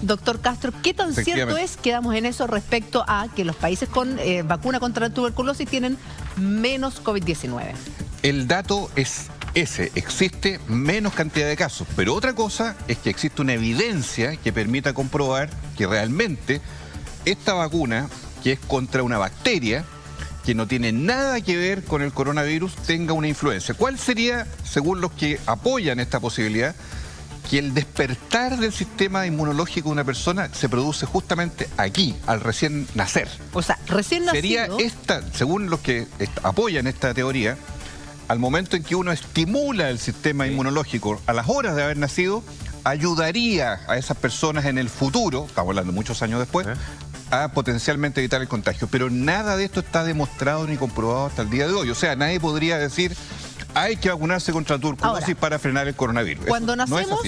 Doctor Castro, ¿qué tan cierto es, quedamos en eso respecto a que los países con vacuna contra la tuberculosis tienen menos COVID-19? El dato es ese, existe menos cantidad de casos, pero otra cosa es que existe una evidencia que permita comprobar que realmente esta vacuna, que es contra una bacteria, que no tiene nada que ver con el coronavirus, tenga una influencia. ¿Cuál sería, según los que apoyan esta posibilidad, que el despertar del sistema inmunológico de una persona se produce justamente aquí, al recién nacer? O sea, recién nacido... Sería esta, según los que apoyan esta teoría, al momento en que uno estimula el sistema inmunológico a las horas de haber nacido, ayudaría a esas personas en el futuro, estamos hablando muchos años después, a potencialmente evitar el contagio. Pero nada de esto está demostrado ni comprobado hasta el día de hoy. O sea, nadie podría decir, hay que vacunarse contra tuberculosis para frenar el coronavirus. Cuando nacemos,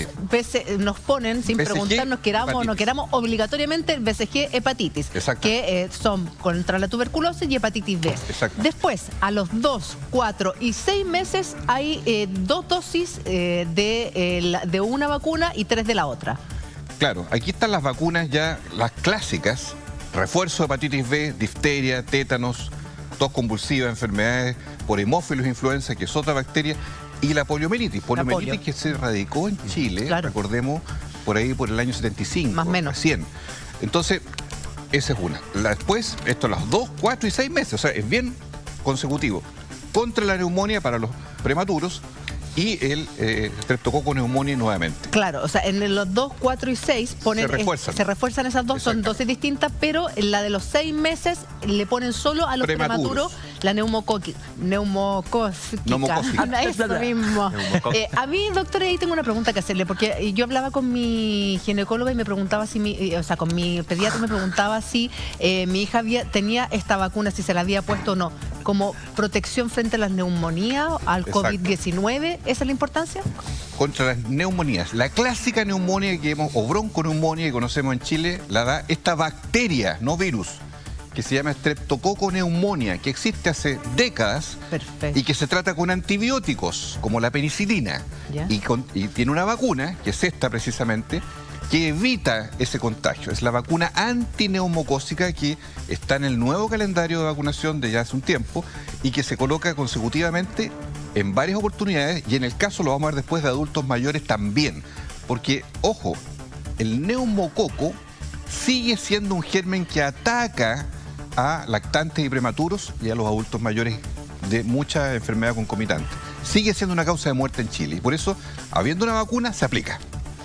nos ponen, sin preguntarnos, queramos o no queramos, obligatoriamente el BCG hepatitis, que son contra la tuberculosis y hepatitis B. Después, a los 2, 4 y 6 meses hay 2 dosis de una vacuna y 3 de la otra. Claro, aquí están las vacunas ya, las clásicas, refuerzo de hepatitis B, difteria, tétanos, tos convulsiva, enfermedades por hemófilos influenza, que es otra bacteria, y la poliomielitis. Poliomielitis que se radicó en Chile, recordemos, por ahí por el año 75. Más o menos. Recién. Entonces, esa es una. Después, esto a los 2, 4 y 6 meses, o sea, es bien consecutivo. Contra la neumonía para los prematuros, y el streptococo neumonía nuevamente. Claro, o sea, en los 2, 4 y 6 ponen, se refuerzan esas dos, son dosis distintas, pero en la de los 6 meses le ponen solo a los prematuros la neumocócica. Eso mismo. A mí, doctor, ahí tengo una pregunta que hacerle, porque yo hablaba con mi ginecóloga y me preguntaba si con mi pediatra me preguntaba si mi hija tenía esta vacuna, si se la había puesto o no, como protección frente a las neumonías, al COVID-19. ¿Esa es la importancia? Contra las neumonías. La clásica neumonía o bronconeumonía que conocemos en Chile, la da esta bacteria, no virus, que se llama Streptococcus pneumoniae, que existe hace décadas. Y que se trata con antibióticos, como la penicilina. Y tiene una vacuna, que es esta precisamente, que evita ese contagio. Es la vacuna antineumocócica que está en el nuevo calendario de vacunación de ya hace un tiempo y que se coloca consecutivamente en varias oportunidades, y en el caso lo vamos a ver después de adultos mayores también. Porque, ojo, el neumococo sigue siendo un germen que ataca a lactantes y prematuros y a los adultos mayores de muchas enfermedades concomitantes. Sigue siendo una causa de muerte en Chile y por eso, habiendo una vacuna, se aplica.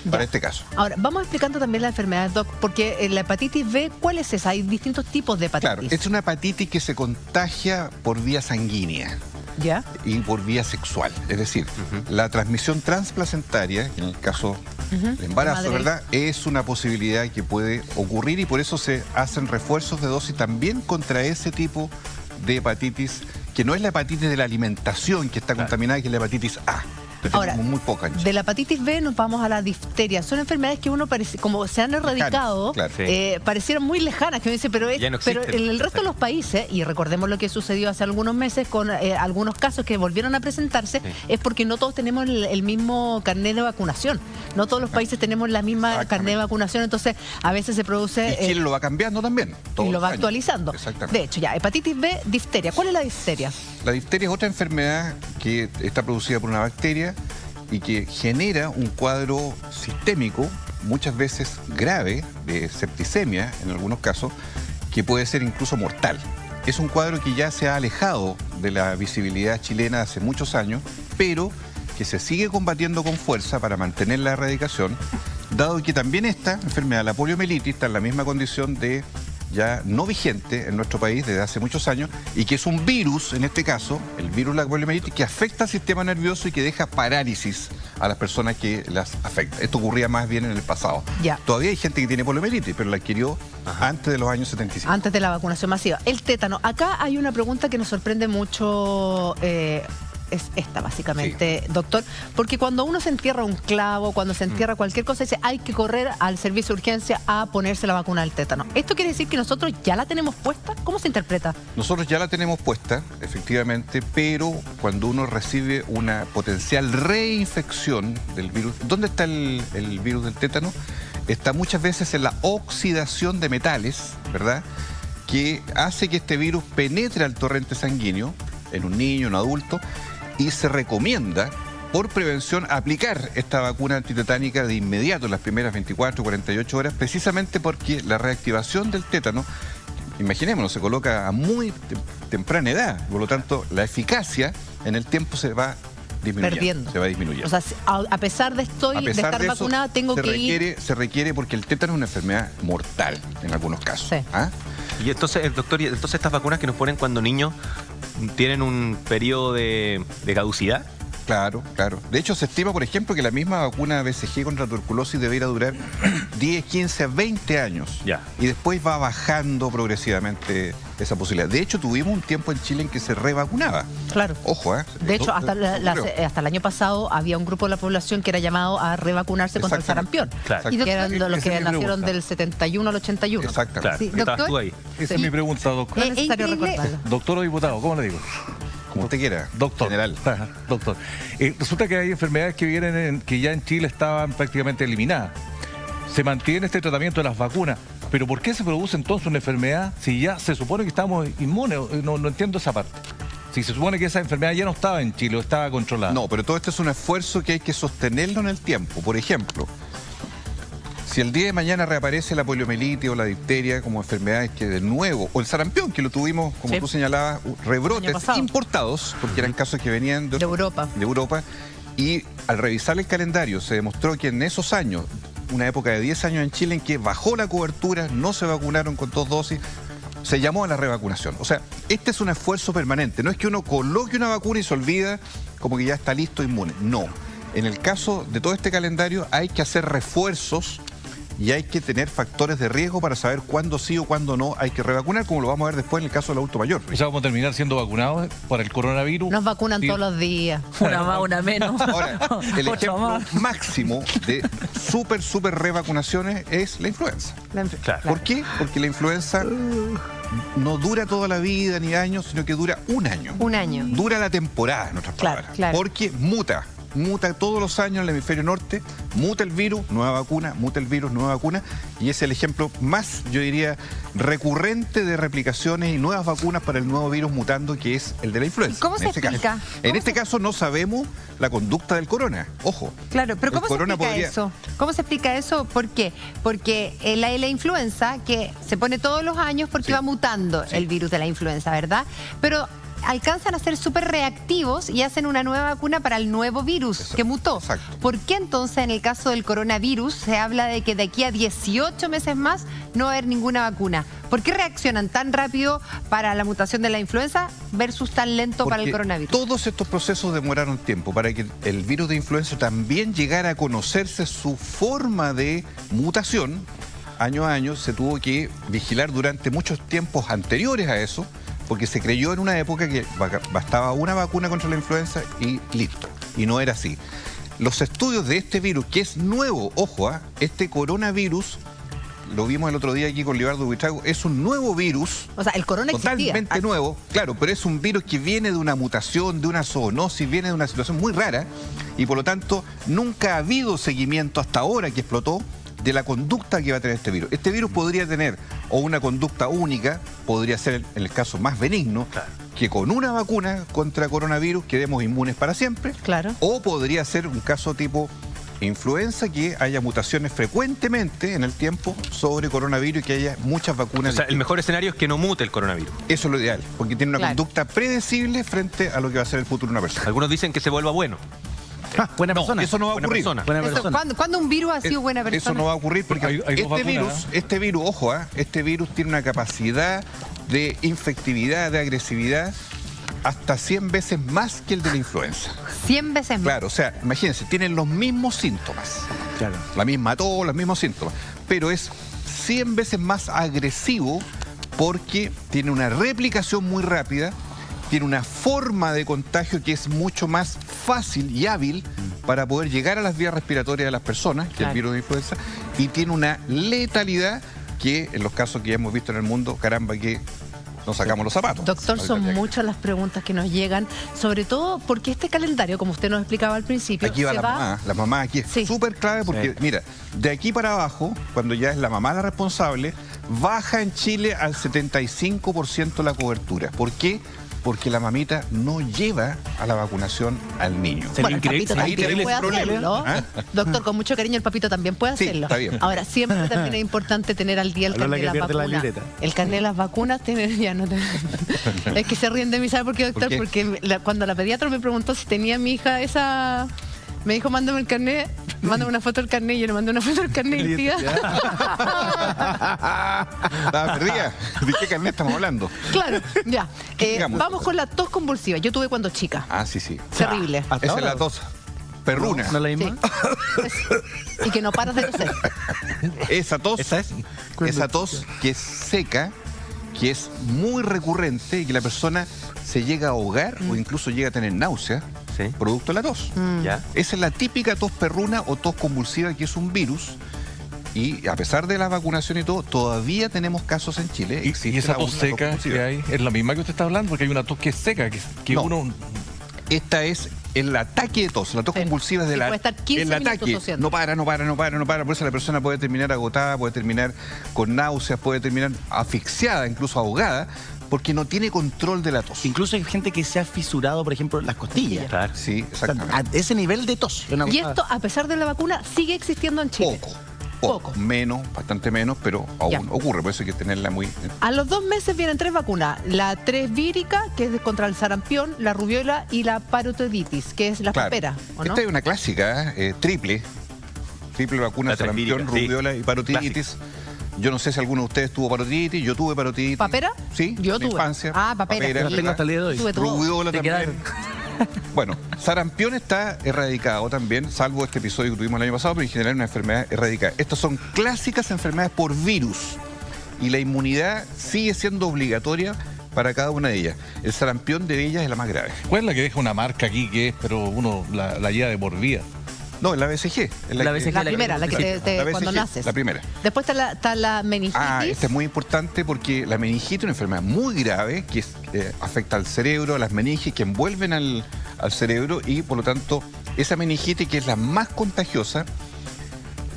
Para este caso. Ahora, vamos explicando también las enfermedades, Doc, porque la hepatitis B, ¿cuál es esa? Hay distintos tipos de hepatitis. Claro, es una hepatitis que se contagia por vía sanguínea. ¿Ya? Y por vía sexual. Es decir, la transmisión transplacentaria, en el caso del embarazo, ¿verdad?, es una posibilidad que puede ocurrir y por eso se hacen refuerzos de dosis también contra ese tipo de hepatitis, que no es la hepatitis de la alimentación que está contaminada, que es la hepatitis A. Ahora, muy poca de la hepatitis B nos vamos a la difteria. Son enfermedades que uno parece, como se han erradicado, parecieran muy lejanas, que uno dice, pero en el resto de los países, y recordemos lo que sucedió hace algunos meses con algunos casos que volvieron a presentarse, es porque no todos tenemos el mismo carnet de vacunación. No todos los países tenemos la misma carnet de vacunación, entonces a veces se produce... Y Chile lo va cambiando también. Y lo va actualizando. De hecho, ya, hepatitis B, difteria. ¿Cuál es la difteria? La difteria es otra enfermedad que está producida por una bacteria y que genera un cuadro sistémico, muchas veces grave, de septicemia en algunos casos, que puede ser incluso mortal. Es un cuadro que ya se ha alejado de la visibilidad chilena hace muchos años, pero que se sigue combatiendo con fuerza para mantener la erradicación, dado que también esta enfermedad, la poliomielitis, está en la misma condición de ya no vigente en nuestro país desde hace muchos años y que es un virus, en este caso, el virus de la poliomielitis, que afecta al sistema nervioso y que deja parálisis a las personas que las afecta. Esto ocurría más bien en el pasado. Todavía hay gente que tiene poliomielitis, pero la adquirió antes de los años 75. Antes de la vacunación masiva. El tétano. Acá hay una pregunta que nos sorprende mucho... es esta básicamente, doctor, porque cuando uno se entierra un clavo, cuando se entierra cualquier cosa, dice hay que correr al servicio de urgencia a ponerse la vacuna del tétano. ¿Esto quiere decir que nosotros ya la tenemos puesta? ¿Cómo se interpreta? Nosotros ya la tenemos puesta, efectivamente, pero cuando uno recibe una potencial reinfección del virus, ¿dónde está el virus del tétano? está muchas veces en la oxidación de metales, ¿verdad?, que hace que este virus penetre al torrente sanguíneo en un niño, en un adulto, y se recomienda, por prevención, aplicar esta vacuna antitetánica de inmediato en las primeras 24 o 48 horas, precisamente porque la reactivación del tétano, imaginémonos, se coloca a muy temprana edad, por lo tanto, la eficacia en el tiempo se va disminuyendo. Se va disminuyendo. O sea, a pesar de estar vacunada, tengo que ir... Se requiere porque el tétano es una enfermedad mortal en algunos casos. Sí. ¿Ah? Y entonces, doctor, entonces estas vacunas que nos ponen cuando niños tienen un periodo de caducidad. Claro, claro. De hecho, se estima, por ejemplo, que la misma vacuna BCG contra tuberculosis debería durar 10, 15, 20 años. Ya. Y después va bajando progresivamente esa posibilidad. De hecho, tuvimos un tiempo en Chile en que se revacunaba. Claro. Ojo, ¿eh? De hecho, hasta el año pasado había un grupo de la población que era llamado a revacunarse contra el sarampión. Claro. Y que eran los que nacieron del 71 al 81. Exactamente. Claro. Sí, Estabas tú ahí. Esa es mi pregunta, doctor. Es necesario recordarlo. Doctor o diputado, ¿cómo le digo? Como usted quiera. Doctor. General. Doctor. Resulta que hay enfermedades que vienen que ya en Chile estaban prácticamente eliminadas. Se mantiene este tratamiento de las vacunas, pero ¿por qué se produce entonces una enfermedad si ya se supone que estamos inmunes? No entiendo esa parte. Si se supone que esa enfermedad ya no estaba en Chile o estaba controlada. No, pero todo esto es un esfuerzo que hay que sostenerlo en el tiempo. Por ejemplo, si el día de mañana reaparece la poliomielitis o la difteria como enfermedades que de nuevo, o el sarampión, que lo tuvimos, como tú señalabas, rebrotes importados, porque eran casos que venían de Europa, y al revisar el calendario se demostró que en esos años, una época de 10 años en Chile en que bajó la cobertura, no se vacunaron con 2 dosis, se llamó a la revacunación. O sea, este es un esfuerzo permanente. No es que uno coloque una vacuna y se olvida como que ya está listo, inmune. No. En el caso de todo este calendario hay que hacer refuerzos y hay que tener factores de riesgo para saber cuándo sí o cuándo no hay que revacunar, como lo vamos a ver después en el caso del adulto mayor. O sea, vamos a terminar siendo vacunados para el coronavirus. Nos vacunan todos los días. Una más, una menos. Ahora, el ejemplo máximo de super revacunaciones es la influenza. Claro. ¿Por qué? Porque la influenza no dura toda la vida ni años, sino que dura un año. Un año. Dura la temporada, en otras palabras. Claro. Porque muta todos los años en el hemisferio norte, muta el virus, nueva vacuna, muta el virus, nueva vacuna, y es el ejemplo más, yo diría, recurrente de replicaciones y nuevas vacunas para el nuevo virus mutando, que es el de la influenza. ¿Cómo se explica? En este caso no sabemos la conducta del corona, ojo. Claro, pero ¿cómo se explica eso? ¿Cómo se explica eso? ¿Por qué? Porque la influenza, que se pone todos los años porque va mutando el virus de la influenza, ¿verdad? Pero alcanzan a ser súper reactivos y hacen una nueva vacuna para el nuevo virus que mutó. Exacto. ¿Por qué entonces en el caso del coronavirus se habla de que de aquí a 18 meses más no va a haber ninguna vacuna? ¿Por qué reaccionan tan rápido para la mutación de la influenza versus tan lento para el coronavirus? Todos estos procesos demoraron tiempo para que el virus de influenza también llegara a conocerse su forma de mutación. Año a año se tuvo que vigilar durante muchos tiempos anteriores a eso, porque se creyó en una época que bastaba una vacuna contra la influenza y listo. Y no era así. Los estudios de este virus, que es nuevo, ojo, este coronavirus, lo vimos el otro día aquí con Libardo Buitrago, es un nuevo virus. O sea, el corona totalmente nuevo, claro, pero es un virus que viene de una mutación, de una zoonosis, viene de una situación muy rara, y por lo tanto nunca ha habido seguimiento hasta ahora que explotó de la conducta que va a tener este virus. Este virus podría tener o una conducta única, podría ser en el caso más benigno, que con una vacuna contra coronavirus quedemos inmunes para siempre, o podría ser un caso tipo influenza, que haya mutaciones frecuentemente en el tiempo sobre coronavirus y que haya muchas vacunas. O sea, el mejor escenario es que no mute el coronavirus. Eso es lo ideal, porque tiene una conducta predecible frente a lo que va a ser el futuro de una persona. Algunos dicen que se vuelva bueno. Buena persona. Eso no va a ocurrir. ¿Cuándo un virus ha sido buena persona? Eso no va a ocurrir porque este virus, ojo, este virus tiene una capacidad de infectividad, de agresividad, hasta 100 veces más que el de la influenza. 100 veces más. Claro, o sea, imagínense, tienen los mismos síntomas. Claro. La misma tos, los mismos síntomas. Pero es 100 veces más agresivo porque tiene una replicación muy rápida, tiene una forma de contagio que es mucho más fácil y hábil para poder llegar a las vías respiratorias de las personas, que el virus de influenza, y tiene una letalidad que en los casos que ya hemos visto en el mundo, caramba, que nos sacamos los zapatos. Doctor, son muchas las preguntas que nos llegan, sobre todo porque este calendario, como usted nos explicaba al principio, aquí va la mamá aquí es súper clave porque, mira, de aquí para abajo, cuando ya es la mamá la responsable, baja en Chile al 75% la cobertura. ¿Por qué? Porque la mamita no lleva a la vacunación al niño. Bueno, el papito también puede hacerlo. Doctor, con mucho cariño, el papito también puede hacerlo. Está bien. Ahora, siempre también es importante tener al día el carnet de las vacunas. El carnet de las vacunas, es que se ríen de mí, ¿sabe por qué, doctor? Porque cuando la pediatra me preguntó si tenía mi hija esa... Me dijo, mándame el carnet, mándame una foto del carnet, y yo le mandé una foto del carnet y tía. Estaba perdida. ¿De qué carnet estamos hablando? Claro, ya. Vamos con la tos convulsiva. Yo tuve cuando chica. Ah, sí. Terrible. Esa es la tos perruna. ¿No la misma? Sí. Y que no paras de toser. Esa tos que es seca, que es muy recurrente y que la persona se llega a ahogar o incluso llega a tener náusea. ¿Sí? Producto de la tos. ¿Ya? Esa es la típica tos perruna o tos convulsiva, que es un virus. Y a pesar de la vacunación y todo, todavía tenemos casos en Chile. ¿Y esa tos seca que hay es la misma que usted está hablando? Porque hay una tos que es seca, que no, uno... Esta es el ataque de tos. La tos convulsiva es de el ataque. No para. Por eso la persona puede terminar agotada, puede terminar con náuseas, puede terminar asfixiada, incluso ahogada, porque no tiene control de la tos. Incluso hay gente que se ha fisurado, por ejemplo, las costillas. Claro. Sí, exactamente. O sea, a ese nivel de tos. Y esto, a pesar de la vacuna, sigue existiendo en Chile. Poco. Menos, bastante menos, pero aún ocurre, por eso hay que tenerla muy... A los 2 meses vienen 3 vacunas. La 3 vírica, que es contra el sarampión, la rubiola y la parotiditis, que es la papera, ¿o no? Esta es una clásica, triple vacuna, sarampión, rubiola y parotiditis. Clásica. Yo no sé si alguno de ustedes tuvo parotiditis, yo tuve parotiditis. ¿Papera? Sí, yo tuve. Infancia. Papera. Tengo hasta el día de hoy. Rubiola también. Bueno, sarampión está erradicado también, salvo este episodio que tuvimos el año pasado, pero en general es una enfermedad erradicada. Estas son clásicas enfermedades por virus y la inmunidad sigue siendo obligatoria para cada una de ellas. El sarampión de ellas es la más grave. ¿Cuál es la que deja una marca aquí que es, pero uno la lleva de por vida? No, la BCG. La primera, la que cuando naces. La primera. Después está la meningitis. Esta es muy importante porque la meningitis es una enfermedad muy grave que afecta al cerebro, a las meninges que envuelven al cerebro y por lo tanto esa meningitis, que es la más contagiosa,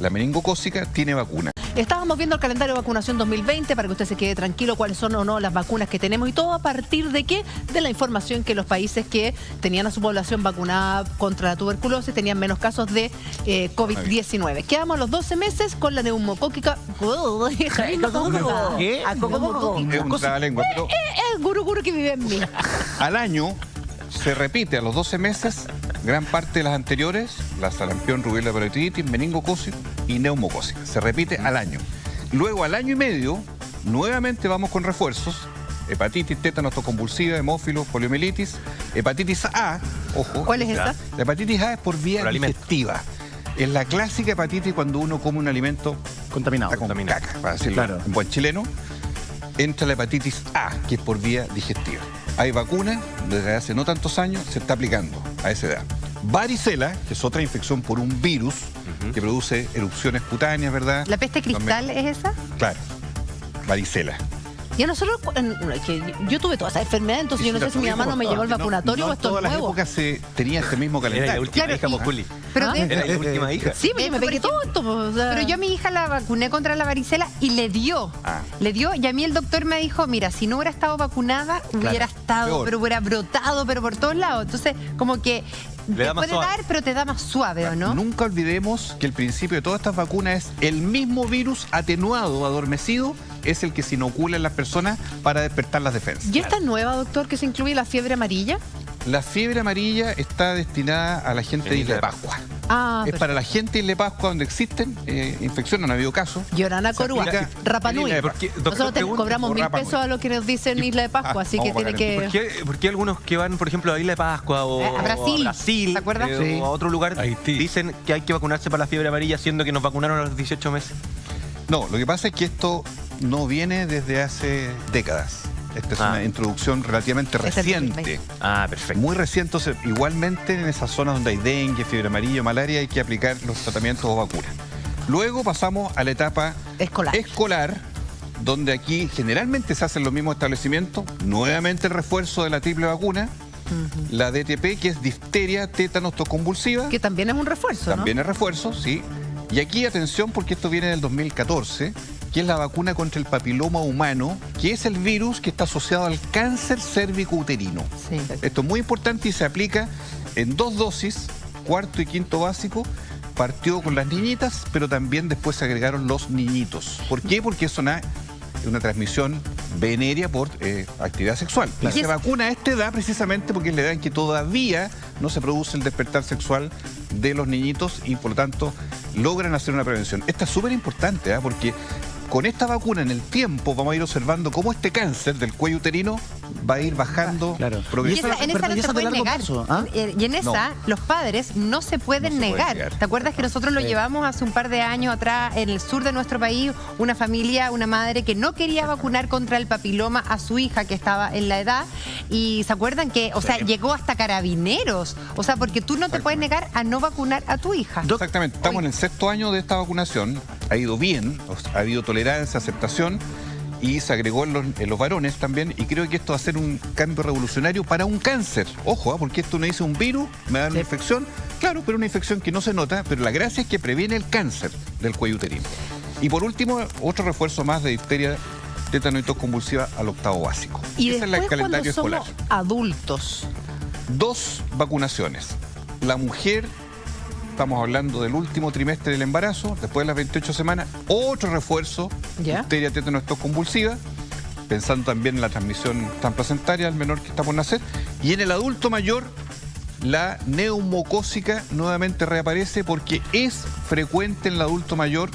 la meningocócica, tiene vacuna. Estábamos viendo el calendario de vacunación 2020 para que usted se quede tranquilo cuáles son o no las vacunas que tenemos y todo a partir de qué, de la información que los países que tenían a su población vacunada contra la tuberculosis tenían menos casos de COVID-19. Quedamos a los 12 meses con la neumocócica. ¿Qué? Es un trabalengua, pero el gurú que vive en mí. Al año se repite a los 12 meses gran parte de las anteriores, la sarampión, rubiola, parotiditis, meningocócica y neumocócica. Se repite al año. Luego, al año y medio, nuevamente vamos con refuerzos. Hepatitis, tétanos, tos convulsiva, hemófilos, poliomielitis, hepatitis A, ojo. ¿Cuál es esa? La hepatitis A es por vía digestiva. Es la clásica hepatitis cuando uno come un alimento contaminado. Caca, para decirlo en buen chileno. Entra la hepatitis A, que es por vía digestiva. Hay vacuna, desde hace no tantos años, se está aplicando a esa edad. Varicela, que es otra infección por un virus que produce erupciones cutáneas, ¿verdad? ¿La peste cristal es esa? Claro, varicela. Ya nosotros, yo tuve toda esa enfermedad, entonces yo no sé si mi mamá no me llevó el vacunatorio o esto es nuevo. En todas las épocas se tenía este mismo calendario. Era la última hija, Moculi. Era la última hija. Sí, me pegué todo esto. Pero yo a mi hija la vacuné contra la varicela y le dio. Le dio, y a mí el doctor me dijo, mira, si no hubiera estado vacunada, hubiera estado, pero hubiera brotado, pero por todos lados. Entonces, como que te puede dar, pero te da más suave, ¿o no? Nunca olvidemos que el principio de todas estas vacunas es el mismo virus atenuado, adormecido, es el que se inocula en las personas para despertar las defensas. ¿Y esta nueva, doctor, que se incluye la fiebre amarilla? La fiebre amarilla está destinada a la gente de Isla de Pascua. Es para la gente de Isla de Pascua donde existen infecciones, no ha habido casos. Llorana Corúa, Rapa Nui. Nosotros cobramos 1.000 pesos a lo que nos dicen Isla de Pascua, así que tiene que... ¿Por qué algunos que van, por ejemplo, a Isla de Pascua o a Brasil, ¿te acuerdas? O a otro lugar dicen que hay que vacunarse para la fiebre amarilla, siendo que nos vacunaron a los 18 meses? No, lo que pasa es que esto no viene desde hace décadas. Esta es una introducción relativamente reciente. Perfecto. Muy reciente. Entonces, igualmente en esas zonas donde hay dengue, fiebre amarilla, malaria, hay que aplicar los tratamientos o vacunas. Luego pasamos a la etapa escolar, donde aquí generalmente se hacen los mismos establecimientos, nuevamente el refuerzo de la triple vacuna, la DTP, que es difteria, tétanos, tos convulsiva. Que también es un refuerzo, También es refuerzo, sí. Y aquí, atención, porque esto viene del 2014, que es la vacuna contra el papiloma humano, que es el virus que está asociado al cáncer cérvico-uterino. Sí. Esto es muy importante y se aplica en 2 dosis, cuarto y quinto básico. Partió con las niñitas, pero también después se agregaron los niñitos. ¿Por qué? Porque es una transmisión venérea por actividad sexual. Y se vacuna a esta edad precisamente porque es la edad en que todavía no se produce el despertar sexual de los niñitos y por lo tanto logran hacer una prevención. Esta es súper importante, porque con esta vacuna en el tiempo vamos a ir observando cómo este cáncer del cuello uterino va a ir bajando progresivamente. En esa no se puede negar. Y en esa los padres no se pueden negar. ¿Te acuerdas que nosotros lo llevamos hace un par de años atrás en el sur de nuestro país? Una familia, una madre que no quería vacunar contra el papiloma a su hija que estaba en la edad. Y ¿se acuerdan que, llegó hasta carabineros? Porque tú no te puedes negar a no vacunar a tu hija. Exactamente. Estamos en el 6º año de esta vacunación. Ha ido bien, ha habido tolerancia, aceptación y se agregó en los varones también, y creo que esto va a ser un cambio revolucionario para un cáncer. Ojo, porque esto no dice un virus, me da una infección, claro, pero una infección que no se nota, pero la gracia es que previene el cáncer del cuello uterino. Y por último, otro refuerzo más de difteria, tétano y tos convulsiva al 8º básico. Y ese es el calendario escolar. Adultos. 2 vacunaciones. La mujer, estamos hablando del último trimestre del embarazo, después de las 28 semanas, otro refuerzo, difteria, tétano, tos convulsiva, pensando también en la transmisión transplacentaria al menor que está por nacer. Y en el adulto mayor, la neumocócica nuevamente reaparece porque es frecuente en el adulto mayor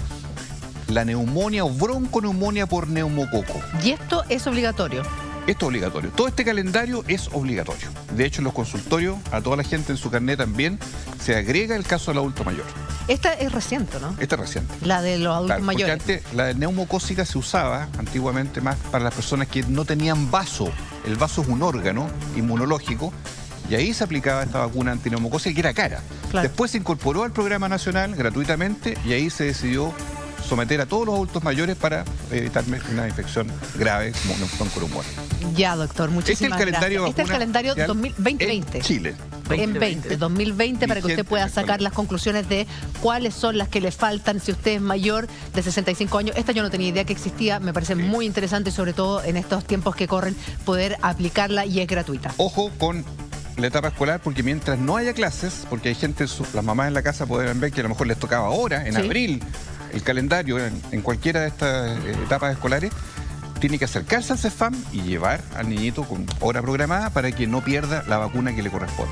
la neumonía o bronconeumonía por neumococo. ¿Y esto es obligatorio? Esto es obligatorio. Todo este calendario es obligatorio. De hecho, en los consultorios, a toda la gente en su carnet también, se agrega el caso del adulto mayor. Esta es reciente, ¿no? Esta es reciente. La de los adultos mayores. Porque antes la neumocócica se usaba antiguamente más para las personas que no tenían vaso. El vaso es un órgano inmunológico y ahí se aplicaba esta vacuna antineumocócica que era cara. Claro. Después se incorporó al programa nacional gratuitamente y ahí se decidió someter a todos los adultos mayores para evitar una infección grave como un bronconeumonía. Ya, doctor, muchísimas gracias. Este es el calendario 2020. En Chile. En 2020, para que usted pueda sacar las conclusiones de cuáles son las que le faltan si usted es mayor de 65 años. Esta yo no tenía idea que existía, me parece muy interesante, sobre todo en estos tiempos que corren, poder aplicarla y es gratuita. Ojo con la etapa escolar, porque mientras no haya clases, porque hay gente, las mamás en la casa pueden ver que a lo mejor les tocaba ahora, en abril, el calendario en cualquiera de estas etapas escolares, tiene que acercarse al CEFAM y llevar al niñito con hora programada para que no pierda la vacuna que le corresponde.